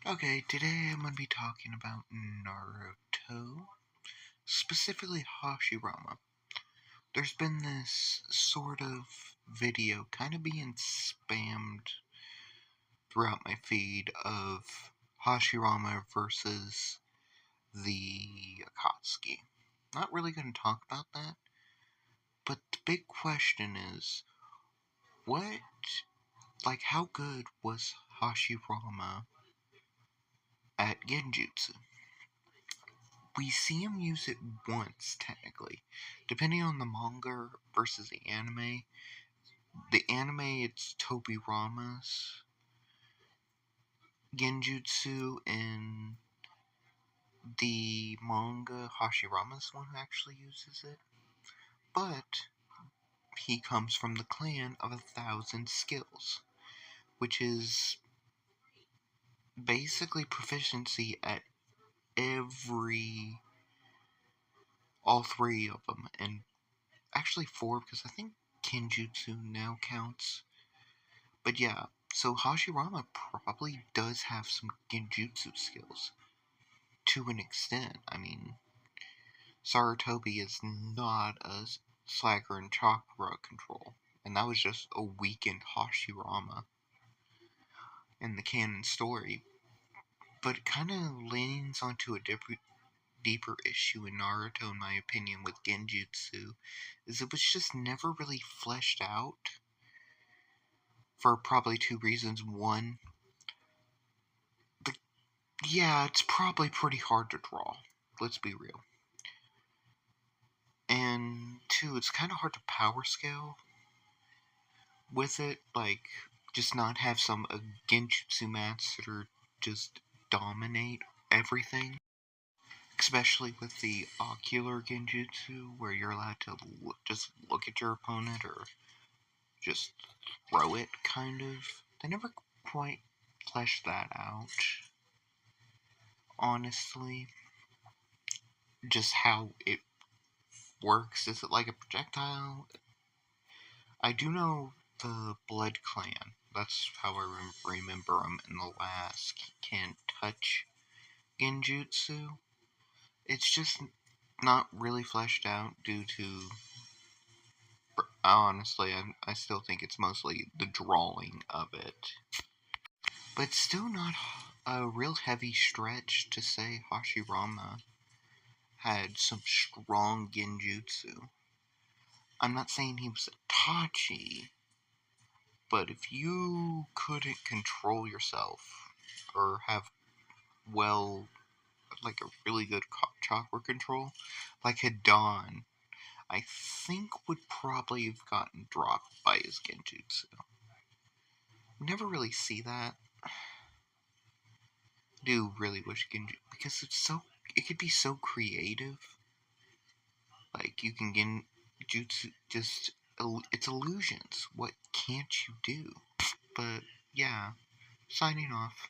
Okay, today I'm going to be talking about Naruto, specifically Hashirama. There's been this sort of video kind of being spammed throughout my feed of Hashirama versus the Akatsuki. Not really going to talk about that, but the big question is, how good was Hashirama at Genjutsu? We see him use it once, technically. Depending on the manga versus the anime. The anime, it's Tobirama's Genjutsu, and the manga, Hashirama's one who actually uses it. But he comes from the clan of 1,000 skills, which is basically proficiency at all three of them, and actually four, because I think Kenjutsu now counts. But yeah, so Hashirama probably does have some genjutsu skills. To an extent. I mean, Sarutobi is not a slacker in chakra control. And that was just a weakened Hashirama in the canon story. But it kind of leans onto a deeper issue in Naruto, in my opinion, with genjutsu, is it was just never really fleshed out for probably two reasons. One, yeah, it's probably pretty hard to draw. Let's be real. And two, it's kind of hard to power scale with it. Like, just not have some genjutsu master just dominate everything. Especially with the ocular genjutsu, where you're allowed to just look at your opponent or just throw it, kind of. They never quite fleshed that out, honestly. Just how it works. Is it like a projectile? I do know the Blood Clan. That's how I remember them in the last. Can't touch genjutsu. It's just not really fleshed out due to. Honestly, I still think it's mostly the drawing of it. But it's still not a real heavy stretch to say Hashirama had some strong genjutsu. I'm not saying he was Itachi, but if you couldn't control yourself or have like a really good chakra control, like Hidan, I think would probably have gotten dropped by his genjutsu. We never really see that. I do really wish genjutsu, because it could be so creative. Like, you can genjutsu it's illusions. What can't you do? But yeah, signing off.